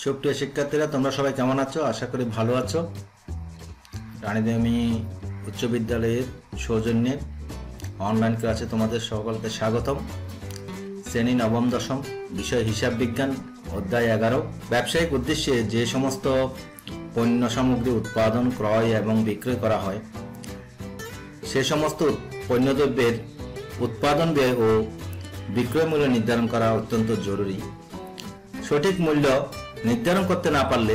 সুপ্রিয় শিক্ষার্থীরা, তোমরা সবাই কেমন আছো? আশা করি ভালো আছো। রানীদেবী উচ্চ বিদ্যালয়ের সৌজন্যে অনলাইন ক্লাসে তোমাদের সকলকে স্বাগতম। শ্রেণী নবম দশম, বিষয় হিসাব বিজ্ঞান, অধ্যায় 11। ব্যবসায়িক উদ্দেশ্যে যে সমস্ত পণ্য সামগ্রী উৎপাদন, ক্রয় এবং বিক্রয় করা হয়, সে সমস্ত পণ্যদ্রব্যের উৎপাদন ব্যয় ও বিক্রয় মূল্য নির্ধারণ করা অত্যন্ত জরুরি। সঠিক মূল্য নির্ধারণ করতে না পারলে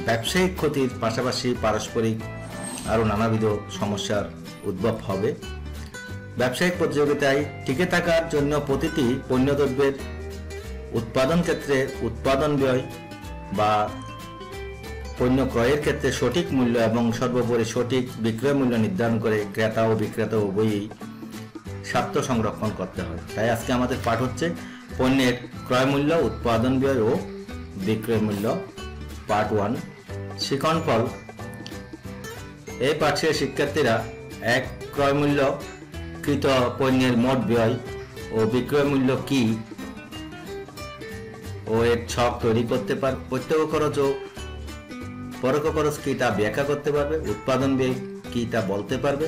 ব্যবসায়িক ক্ষতির পাশাপাশি পারস্পরিক আরও নানাবিধ সমস্যার উদ্ভব হবে। ব্যবসায়িক প্রতিযোগিতায় টিকে থাকার জন্য প্রতিটি পণ্যদ্রব্যের উৎপাদন ক্ষেত্রে উৎপাদন ব্যয় বা পণ্য ক্রয়ের ক্ষেত্রে সঠিক মূল্য এবং সর্বোপরি সঠিক বিক্রয় মূল্য নির্ধারণ করে ক্রেতা ও বিক্রেতা উভয়ই স্বার্থ সংরক্ষণ করতে হয়। তাই আজকে আমাদের পাঠ হচ্ছে পণ্যের ক্রয় মূল্য, উৎপাদন ব্যয় ও বিক্রয় মূল্য, পার্ট 1। শিক্ষণফল। এই পাঠে শিক্ষার্থীরা এক, ক্রয় মূল্য কৃত পণ্যের মোট ব্যয় ও বিক্রয় মূল্য কি ও এর ছক তৈরি করতে পারবে। প্রত্যক্ষ খরচ ও পরোক্ষ খরচ কি তা ব্যাখ্যা করতে পারবে। উৎপাদন ব্যয় কি তা বলতে পারবে।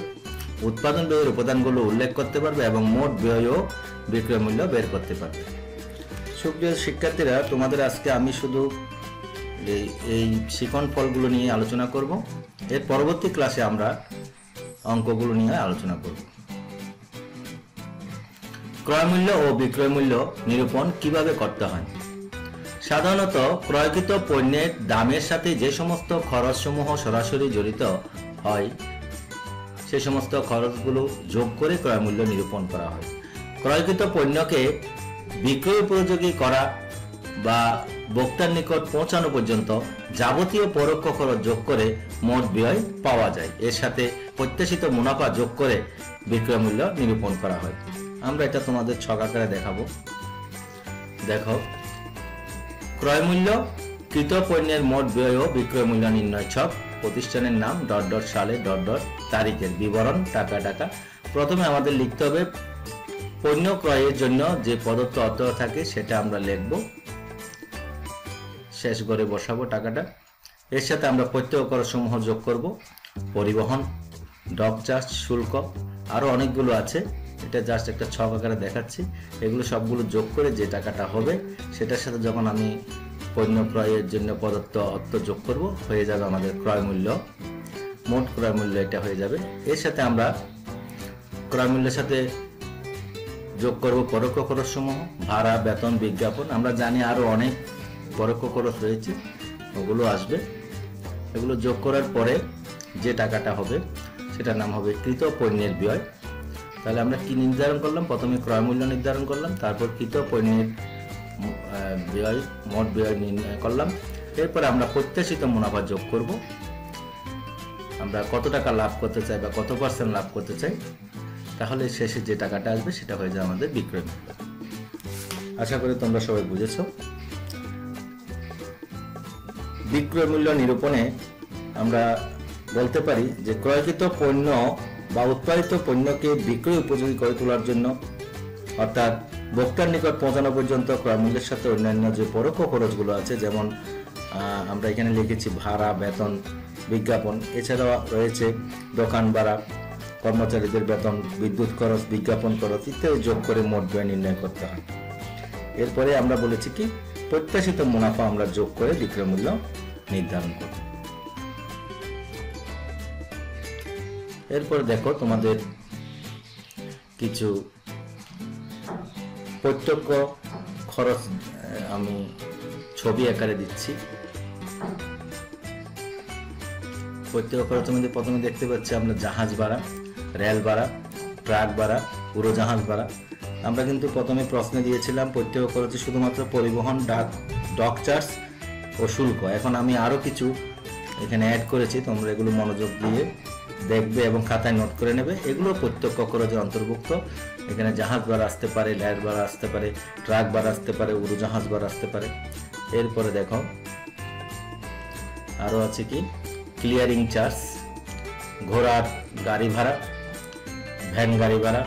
উৎপাদন ব্যয়ের উপাদানগুলো উল্লেখ করতে পারবে এবং মোট ব্যয় ও বিক্রয় মূল্য বের করতে পারবে। সুপ্রিয় শিক্ষার্থীরা, তোমাদের আজকে আমি শুধু এই শিক্ষণফলগুলো নিয়ে আলোচনা করব। এর পরবর্তী ক্লাসে আমরা অঙ্কগুলো নিয়ে আলোচনা করব। ক্রয় মূল্য ও বিক্রয় মূল্য নিরূপণ কিভাবে করতে হয়। সাধারণত ক্রয়কৃত পণ্যের দামের সাথে যে সমস্ত খরচসমূহ সরাসরি জড়িত হয়, সে সমস্ত খরচগুলো যোগ করে ক্রয় মূল্য নিরূপণ করা হয়। ক্রয়কৃত পণ্যকে বিক্রয় উপযোগী করা বা ভোক্তার নিকট পৌঁছানো পর্যন্ত যাবতীয় পরোক্ষ খরচ যোগ করে মোট ব্যয় পাওয়া যায়। এর সাথে প্রত্যাশিত মুনাফা যোগ করে বিক্রয় মূল্য নিরূপণ করা হয়। আমরা এটা তোমাদের ছক আকারে দেখাবো। দেখো, ক্রয় মূল্য কৃত পণ্যের মোট ব্যয় ও বিক্রয় মূল্য নির্ণয় ছক। প্রতিষ্ঠানের নাম, ডট ডট সালে, ডট ডট তারিখের বিবরণ, টাকা টাকা। প্রথমে আমাদের লিখতে হবে পণ্য ক্রয়ের জন্য যে প্রদত্ত অর্থ থাকে সেটা আমরা লিখব, শেষ করে বসাবো টাকাটা। এর সাথে আমরা প্রত্যক্ষ খরচ সমূহ যোগ করব, পরিবহন, ডক চার্জ, শুল্ক, আরো অনেকগুলো আছে। এটা জাস্ট একটা ছক আকারে দেখাচ্ছি। এগুলো সবগুলো যোগ করে যে টাকাটা হবে সেটার সাথে যখন আমি পণ্য ক্রয়ের জন্য প্রদত্ত অর্থ যোগ করব, হয়ে যাবে আমাদের ক্রয় মূল্য, মোট ক্রয় মূল্য এটা হয়ে যাবে। এর সাথে আমরা ক্রয় মূল্যের সাথে যোগ করব পরোক্ষ খরচ সমূহ, ভাড়া, বেতন, বিজ্ঞাপন। আমরা জানি আরো অনেক পরোক্ষ খরচ রয়েছে, ওগুলো আসবে। এগুলো যোগ করার পরে যে টাকাটা হবে সেটার নাম হবে কৃত পণ্যের ব্যয়। তাহলে আমরা কি নির্ধারণ করলাম? প্রথমে ক্রয় মূল্য নির্ধারণ করলাম, তারপর কৃত পণ্যের ব্যয়, মোট ব্যয় নির্ণয় করলাম। এরপরে আমরা প্রত্যাশিত মুনাফা যোগ করব। আমরা কত টাকা লাভ করতে চাই বা কত % লাভ করতে চাই, তাহলে শেষে যে টাকাটা আসবে সেটা হয়ে যায় আমাদের বিক্রয় মূল্য। আশা করি তোমরা সবাই বুঝেছো। বিক্রয় মূল্য নিরূপণে আমরা বলতে পারি যে ক্রয়কৃত পণ্য বা উৎপাদিত পণ্যকে বিক্রয় উপযোগী করে তোলার জন্য, অর্থাৎ ভোক্তার নিকট পৌঁছানো পর্যন্ত ক্রয় মূল্যের সাথে অন্যান্য যে পরোক্ষ খরচগুলো আছে, যেমন আমরা এখানে লিখেছি ভাড়া, বেতন, বিজ্ঞাপন। এছাড়াও রয়েছে দোকান ভাড়া, কর্মচারীদের বেতন, বিদ্যুৎ খরচ, বিজ্ঞাপন খরচ ইত্যাদি যোগ করে মোট ব্যয় নির্ণয় করতে হয়। এরপরে আমরা বলেছি কি প্রত্যাশিত মুনাফা আমরা যোগ করে বিক্রয় মূল্য নির্ধারণ করব। এরপর দেখো, তোমাদের কিছু প্রত্যক্ষ খরচ আমি ছবি আকারে দিচ্ছি। প্রত্যক্ষ খরচের মধ্যে প্রথমে দেখতে পাচ্ছি আমরা জাহাজ ভাড়া, রেল ভাড়া, ট্রাক ভাড়া, উড়োজাহাজ ভাড়া। আমরা কিন্তু প্রথমে প্রশ্নে দিয়েছিলাম প্রত্যক্ষ খরচে শুধুমাত্র পরিবহন, ডক চার্জ ও শুল্ক। এখন আমি আরো কিছু এখানে অ্যাড করেছি, তোমরা এগুলো মনোযোগ দিয়ে দেখবে এবং খাতায় নোট করে নেবে। এগুলো প্রত্যক্ষ খরচের অন্তর্ভুক্ত। এখানে জাহাজ ভাড়া আসতে পারে, রেল ভাড়া আসতে পারে, ট্রাক ভাড়া আসতে পারে, উড়োজাহাজ ভাড়া আসতে পারে। এরপরে দেখো আরো আছে কি ক্লিয়ারিং চার্জ, ঘোড়ার গাড়ি ভাড়া, ভ্যান গাড়ি ভাড়া,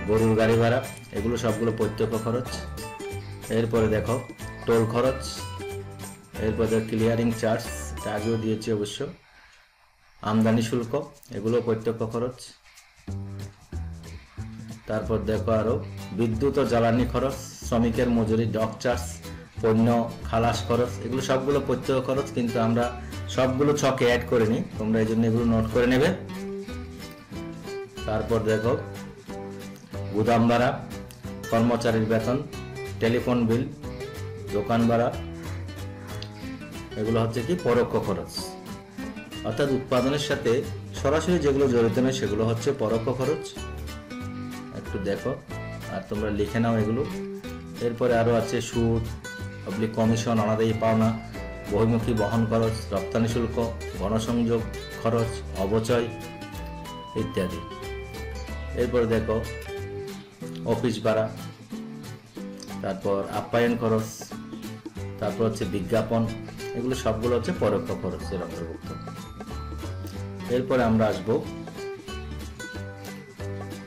গরুর গাড়ি ভাড়া, এগুলো সবগুলো প্রত্যক্ষ খরচ। এরপরে দেখো টোল খরচ, এরপর ক্লিয়ারিং চার্জ, এটা আগেও দিয়েছি অবশ্য, আমদানি শুল্ক, এগুলো প্রত্যক্ষ খরচ। তারপর দেখো আরো বিদ্যুৎ ও জ্বালানি খরচ, শ্রমিকের মজুরি, ডক চার্জ, পণ্য খালাস খরচ, এগুলো সবগুলো প্রত্যক্ষ খরচ, কিন্তু আমরা সবগুলো ছকে অ্যাড করে নিই, তোমরা এই জন্য এগুলো নোট করে নেবে। তারপর দেখো গুদাম ভাড়া, কর্মচারীর বেতন, টেলিফোন বিল, দোকান ভাড়া, এগুলো হচ্ছে কি পরোক্ষ খরচ। অর্থাৎ উৎপাদনের সাথে সরাসরি যেগুলো জড়িত নয় সেগুলো হচ্ছে পরোক্ষ খরচ। একটু দেখো আর তোমরা লিখে নাও এগুলো। এরপরে আরো আছে সুদ, পাবলিক কমিশন, অনাদায়ী পাওনা, বহির্মুখী বহন খরচ, রপ্তানি শুল্ক, গণসংযোগ খরচ, অবচয় ইত্যাদি। এরপরে দেখো অফিস ভাড়া, তারপর আপ্যায়ন খরচ, তারপর হচ্ছে বিজ্ঞাপন, এগুলো সবগুলো হচ্ছে পরোক্ষ খরচের অন্তর্ভুক্ত। এরপরে আমরা আসব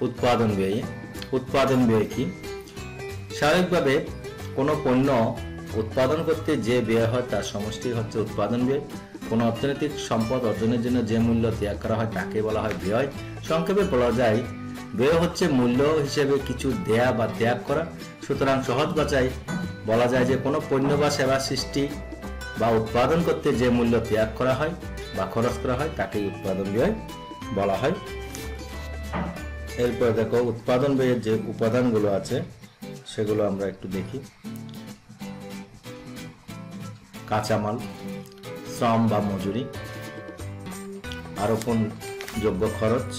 উৎপাদন ব্যয়ে। উৎপাদন ব্যয় কি? স্বাভাবিকভাবে কোনো পণ্য উৎপাদন করতে যে ব্যয় হয় তার সমষ্টি হচ্ছে উৎপাদন ব্যয়। কোনো অর্থনৈতিক সম্পদ অর্জনের জন্য যে মূল্য ত্যাগ করা হয় তাকে বলা হয় ব্যয়। সংক্ষেপে বলা যায় ব্যয় হচ্ছে মূল্য হিসেবে কিছু দেয়া বা ত্যাগ করা। সুতরাং সহজ ভাষায় বলা যায় যে কোনো পণ্য বা সেবা সৃষ্টি বা উৎপাদন করতে যে মূল্য ত্যাগ করা হয় বা খরচ করা হয় তাকেই উৎপাদন ব্যয় বলা হয়। এরপর দেখো উৎপাদন ব্যয়ের যে উপাদানগুলো আছে সেগুলো আমরা একটু দেখি। কাঁচামাল, শ্রম বা মজুরি, আরোপণযোগ্য খরচ।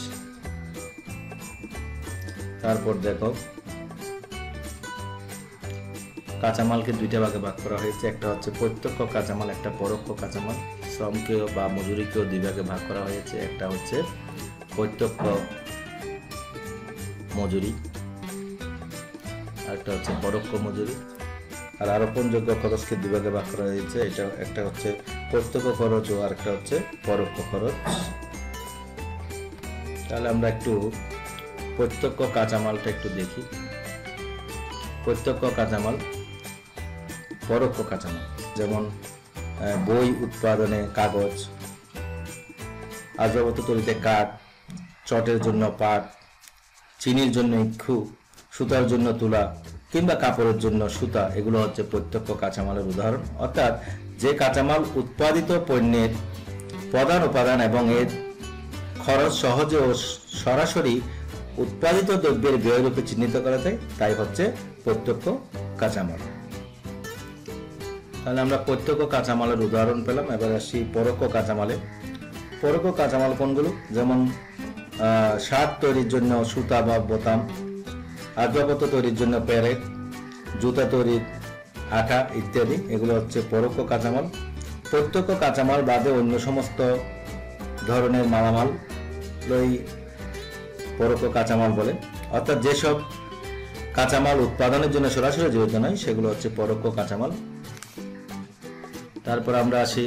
তারপর দেখো কাঁচামালকে দুইটা ভাগে ভাগ করা হয়েছে, একটা হচ্ছে প্রত্যক্ষ কাঁচামাল, একটা পরোক্ষ কাঁচামাল। শ্রমকেও বা মজুরিকেও দুই ভাগে ভাগ করা হয়েছে, একটা হচ্ছে প্রত্যক্ষ মজুরি আর একটা হচ্ছে পরোক্ষ মজুরি। আর আরোপণযোগ্য খরচকে দুই ভাগে ভাগ করা হয়েছে, এটা একটা হচ্ছে প্রত্যক্ষ খরচ ও আরেকটা হচ্ছে পরোক্ষ খরচ। তাহলে আমরা একটু প্রত্যক্ষ কাঁচামালটা একটু দেখি। প্রত্যক্ষ কাঁচামাল, পরোক্ষ কাঁচামাল, যেমন বই উৎপাদনে কাগজ, আসবাবপত্র তৈরিতে কাঠ, চটের জন্য পাট, চিনির জন্য ইক্ষু, সুতার জন্য তুলা কিংবা কাপড়ের জন্য সুতা, এগুলো হচ্ছে প্রত্যক্ষ কাঁচামালের উদাহরণ। অর্থাৎ যে কাঁচামাল উৎপাদিত পণ্যের প্রধান উপাদান এবং এর খরচ সহজে ও সরাসরি উৎপাদিত দ্রব্যের ব্যয়রূপে চিহ্নিত করা যায় তাই হচ্ছে প্রত্যক্ষ কাঁচামাল। তাহলে আমরা প্রত্যক্ষ কাঁচামালের উদাহরণ পেলাম। এবার আসি পরোক্ষ কাঁচামালে। পরোক্ষ কাঁচামাল কোনগুলো? যেমন শার্ট তৈরির জন্য সুতা বা বোতাম, আসবাবপত্র তৈরির জন্য প্যারেট, জুতা তৈরির আঠা ইত্যাদি, এগুলো হচ্ছে পরোক্ষ কাঁচামাল। প্রত্যক্ষ কাঁচামাল বাদে অন্য সমস্ত ধরনের মালামাল পরোক্ষ কাঁচামাল বলে। অর্থাৎ যেসব কাঁচামাল উৎপাদনের জন্য সরাসরি জড়িত নয় সেগুলো হচ্ছে পরোক্ষ কাঁচামাল। তারপর আমরা আসি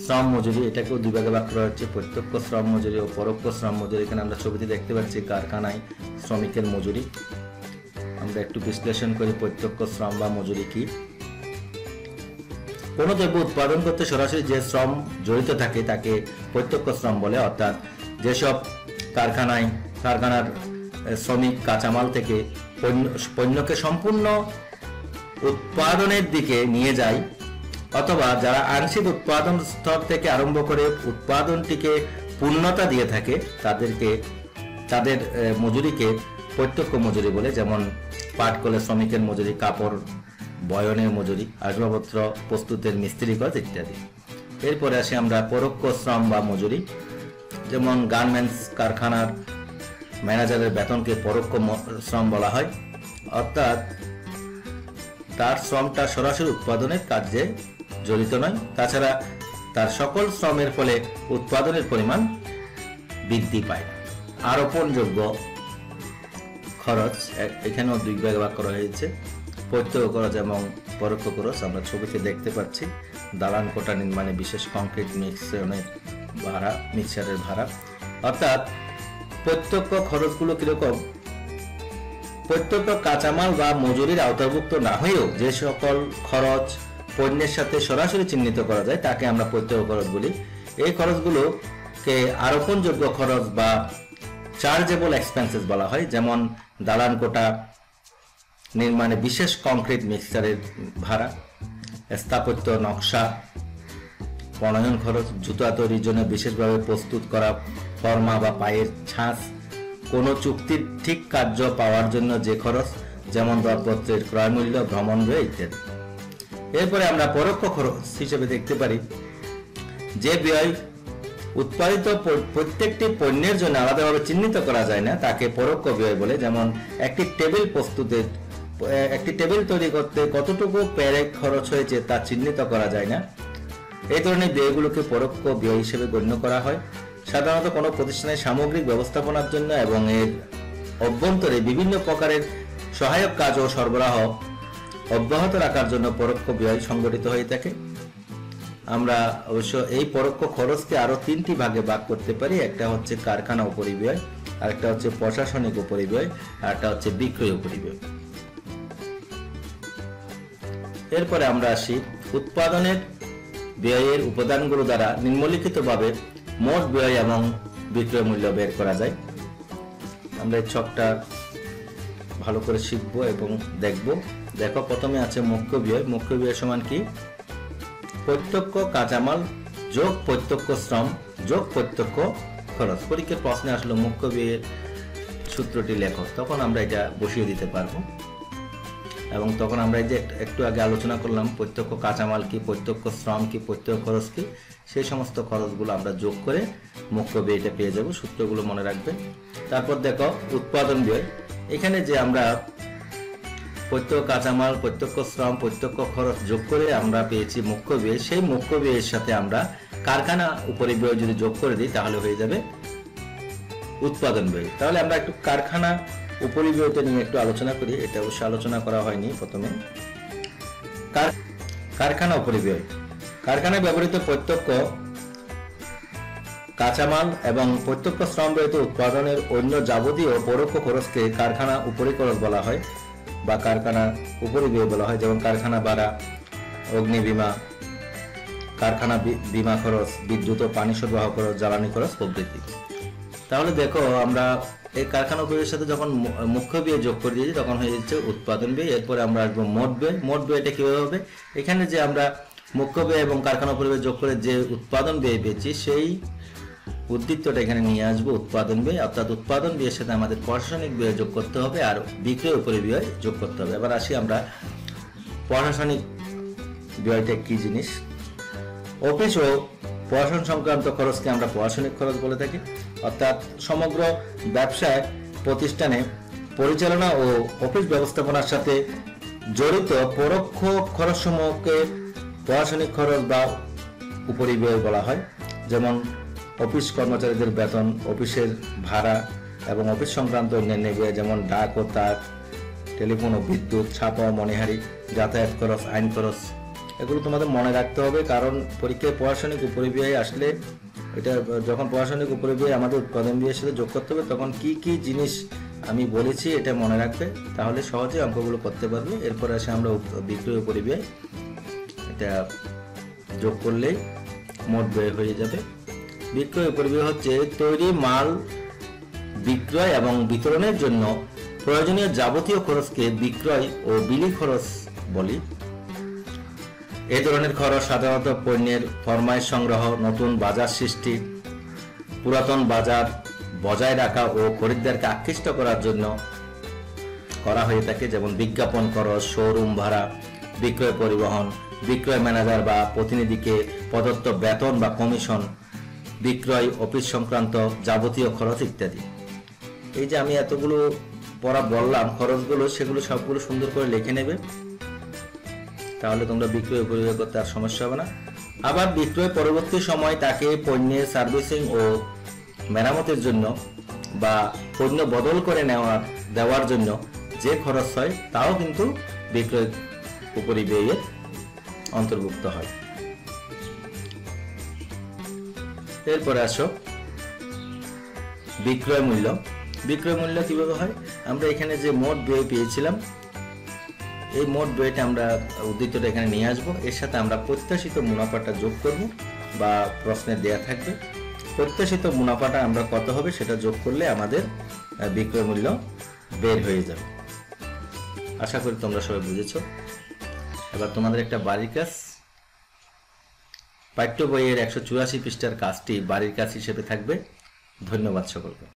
শ্রম মজুরি। এটাকেও দুই ভাগে ভাগ করা হচ্ছে, প্রত্যক্ষ শ্রম মজুরি ও পরোক্ষ শ্রম মজুরি। এখানে আমরা ছবিতে দেখতে পাচ্ছি কারখানায় শ্রমিকের মজুরি। আমরা একটু বিশ্লেষণ করি প্রত্যক্ষ শ্রম বা মজুরি কি। কোনো দ্রব্য উৎপাদন করতে সরাসরি যে শ্রম জড়িত থাকে তাকে প্রত্যক্ষ শ্রম বলে। অর্থাৎ যেসব কারখানার শ্রমিক কাঁচামাল থেকে পণ্যকে সম্পূর্ণ উৎপাদনের দিকে নিয়ে যায়, অথবা যারা আংশিক উৎপাদন স্তর থেকে আরম্ভ করে উৎপাদনটিকে পূর্ণতা দিয়ে থাকে তাদের মজুরিকে প্রত্যক্ষ মজুরি বলে। যেমন পাট কলে শ্রমিকের মজুরি, কাপড় বয়নের মজুরি, আসবাবপত্র প্রস্তুতের মিস্ত্রি কাজ ইত্যাদি। এরপরে আসি আমরা পরোক্ষ শ্রম বা মজুরি। যেমন গার্মেন্টস কারখানার ম্যানেজারের বেতনকে পরোক্ষ শ্রম বলা হয়। অর্থাৎ তার শ্রমটা সরাসরি উৎপাদনের কাজে জড়িত নয়, তাছাড়া তার সকল শ্রমের ফলে উৎপাদনের পরিমাণ বৃদ্ধি পায়। আরোপণযোগ্য খরচ এখানেও দুই ভাগে ভাগ করা হয়েছে, প্রত্যক্ষ খরচ এবং পরোক্ষ খরচ। আমরা ছবিতে দেখতে পাচ্ছি দালান কোঠা নির্মাণে বিশেষ কংক্রিট মিক্সারের ভাড়া। অর্থাৎ প্রত্যক্ষ খরচগুলো কিরকম? প্রত্যক্ষ কাঁচামাল বা মজুরির আওতাভুক্ত না হয়েও যে সকল খরচ পণ্যের সাথে সরাসরি চিহ্নিত করা যায় তাকে আমরা প্রত্যক্ষ খরচ বলি। এই খরচগুলোকে আরোপণযোগ্য খরচ বা চার্জেবল এক্সপেন্সেস বলা হয়, যেমন দালান কোটা নির্মাণে বিশেষ কংক্রিট মিক্সচারের ভাড়া, স্থাপত্য নকশা প্রণয়ন খরচ, জুতা তৈরির জন্য বিশেষভাবে প্রস্তুত করা ফর্মা বা পায়ের ছাঁচ, কোনো চুক্তির ঠিক কার্য পাওয়ার জন্য যে খরচ, যেমন দরপত্রের ক্রয় মূল্য, ভ্রমণ ব্যয় ইত্যাদি। এরপরে আমরা পরোক্ষ খরচ হিসেবে দেখতে পারি যে ব্যয় উৎপাদিত প্রত্যেকটি পণ্যের জন্য আলাদাভাবে চিহ্নিত করা যায় না তাকে পরোক্ষ ব্যয় বলে। যেমন একটি টেবিল তৈরি করতে কতটুকু পেরেক খরচ হয়েছে তা চিহ্নিত করা যায় না। এই ধরনের ব্যয়গুলোকে পরোক্ষ ব্যয় হিসেবে গণ্য করা হয়। সাধারণত কোনো প্রতিষ্ঠানের সামগ্রিক ব্যবস্থাপনার জন্য এবং এর অভ্যন্তরে বিভিন্ন প্রকারের সহায়ক কাজ ও সরবরাহ অব্যাহত রাখার জন্য পরোক্ষ ব্যয় সংগঠিত হয়ে থাকে। আমরা অবশ্য এই পরোক্ষ খরচকে আরো 3টি ভাগে ভাগ করতে পারি। একটা হচ্ছে কারখানা উপরিব্যয়, আরেকটা হচ্ছে প্রশাসনিক উপরিব্যয়, আর একটা হচ্ছে বিক্রয় উপরিব্যয়। এরপরে আমরা আসি উৎপাদনের ব্যয়ের উপাদানগুলো দ্বারা নিম্নলিখিতভাবে মোট ব্যয় এবং বিক্রয় মূল্য বের করা যায়। আমরা এই ছকটা ভালো করে শিখবো এবং দেখবো। দেখো, প্রথমে আছে মুখ্য ব্যয়। মুখ্য ব্যয় সমান কি? প্রত্যক্ষ কাঁচামাল যোগ প্রত্যক্ষ শ্রম যোগ প্রত্যক্ষ খরচ। পরীক্ষার প্রশ্নে আসলে মুখ্য ব্যয়ের সূত্রটি লেখো, তখন আমরা এটা বসিয়ে দিতে পারবো। এবং তখন আমরা এই যে একটু আগে আলোচনা করলাম প্রত্যক্ষ কাঁচামাল কি, প্রত্যক্ষ শ্রম কি, প্রত্যক্ষ খরচ কি, সেই সমস্ত খরচগুলো আমরা যোগ করে মুখ্য ব্যয়টা পেয়ে যাব। সূত্রগুলো মনে রাখবে। তারপর দেখো উৎপাদন ব্যয়। এখানে যে আমরা প্রত্যক্ষ কাঁচামাল, প্রত্যক্ষ শ্রম, প্রত্যক্ষ খরচ যোগ করে আমরা পেয়েছি মুখ্য ব্যয়। সেই মুখ্য ব্যয়ের সাথে আমরা কারখানা উপরিব্যয় যদি যোগ করে দিই তাহলে হয়ে যাবে উৎপাদন ব্যয়। তাহলে আমরা একটু কারখানা উপরিব্যয়টা নিয়ে একটু আলোচনা করি। এটা অবশ্য আলোচনা করা হয়নি প্রথমে। কারখানা উপরিব্যয়। কারখানায় ব্যবহৃত প্রত্যক্ষ কাঁচামাল এবং প্রত্যক্ষ শ্রম ব্যতীত উৎপাদনের অন্য যাবতীয় পরোক্ষ খরচকে কারখানা উপরিখরচ বলা হয় বা কারখানা উপরিব্যয় বলা হয়। যেমন কারখানা ভাড়া, অগ্নি বীমা, কারখানা বীমা খরচ, বিদ্যুৎ ও পানি সরবরাহ খরচ, জ্বালানি খরচ প্রভৃতি। তাহলে দেখো, আমরা এই কারখানা ব্যয়ের সাথে যখন মুখ্য ব্যয় যোগ করে দিয়েছি তখন হয়ে যাচ্ছে উৎপাদন ব্যয়। এরপরে আমরা আসবো মোট ব্যয়। মোট ব্যয়টা কিভাবে হবে? এখানে যে আমরা মুখ্য ব্যয় এবং কারখানা উপরিব্যয় যোগ করে যে উৎপাদন ব্যয় পেয়েছি সেই উদ্দীপ্তটা এখানে নিয়ে আসবো উৎপাদন ব্যয়। অর্থাৎ উৎপাদন ব্যয়ের সাথে আমাদের প্রশাসনিক ব্যয় যোগ করতে হবে আর বিক্রয় উপরিব্যয় যোগ করতে হবে। এবার আসি আমরা প্রশাসনিক ব্যয়টা কি জিনিস। অফিস ও প্রশাসন সংক্রান্ত খরচকে আমরা প্রশাসনিক খরচ বলে থাকি। অর্থাৎ সমগ্র ব্যবসায় প্রতিষ্ঠানে পরিচালনা ও অফিস ব্যবস্থাপনার সাথে জড়িত পরোক্ষ খরচসমূহকে প্রশাসনিক খরচ বা উপরিব্যয় বলা হয়। যেমন অফিস কর্মচারীদের বেতন, অফিসের ভাড়া এবং অফিস সংক্রান্ত অন্যান্য ব্যয় যেমন ডাক ও তার, টেলিফোন ও বিদ্যুৎ, ছাপা ও মনিহারি, যাতায়াত খরচ, আইন খরচ, এগুলো তোমাদের মনে রাখতে হবে। কারণ পরীক্ষায় প্রশাসনিক উপরিব্যয় আসলে এটা যখন প্রশাসনিক উপরিব্যয় আমাদের উৎপাদন ব্যয়ের সাথে যোগ করতে হবে তখন কি কি জিনিস আমি বলেছি এটা মনে রাখবে, তাহলে সহজে অঙ্কগুলো করতে পারবে। এরপর আসে আমরা বিক্রয় উপরিব্যয়। এটা যোগ করলেই মোট ব্যয় হয়ে যাবে। বিক্রয় উপরিব্যয় হচ্ছে তৈরি মাল বিক্রয় এবং বিতরণের জন্য প্রয়োজনীয় যাবতীয় খরচকে বিক্রয় ও বিলি খরচ বলি। এই ধরনের খরচ সাধারণত পণ্যের ফরমাইশ সংগ্রহ, নতুন বাজার সৃষ্টি, পুরাতন বাজার বজায় রাখা ও খরিদ্দারকে আকৃষ্ট করার জন্য করা হয়ে থাকে। যেমন বিজ্ঞাপন খরচ, শোরুম ভাড়া, বিক্রয় পরিবহন, বিক্রয় ম্যানেজার বা প্রতিনিধিকে প্রদত্ত বেতন বা কমিশন, বিক্রয় অফিস সংক্রান্ত যাবতীয় খরচ ইত্যাদি। এই যে আমি এতগুলো পড়া বললাম খরচগুলো, সেগুলো সবগুলো সুন্দর করে লিখে নেবে, তাহলে তোমরা বিক্রয় উপরিব্যয় করতে আর সমস্যা হবে না। আবার বিক্রয় পরবর্তী সময় তাকে পণ্যের সার্ভিসিং ও মেরামতের জন্য বা পণ্য বদল করে দেওয়ার জন্য যে খরচ হয় তাও কিন্তু বিক্রয় উপরিব্যয়ের অন্তর্ভুক্ত হয়। এরপরে আসো বিক্রয় মূল্য। বিক্রয় মূল্য কিভাবে হয়, আমরা এখানে যে মোট ব্যয় পেয়েছিলাম এই মোট ব্যয়টা আমরা উদ্ধৃতটা এখানে নিয়ে আসব, এর সাথে আমরা প্রত্যাশিত মুনাফাটা যোগ করব বা প্রশ্নে দেয়া থাকবে। প্রত্যাশিত মুনাফাটা আমরা কত হবে সেটা যোগ করলে আমাদের বিক্রয় মূল্য বের হয়ে যাবে। আশা করি তোমরা সবাই বুঝেছো। এবার তোমাদের একটা বাড়ির কাজ, পাঠ্য বইয়ের 184 পৃষ্ঠার কাজটি বাড়ির কাজ হিসেবে থাকবে। ধন্যবাদ সকলকে।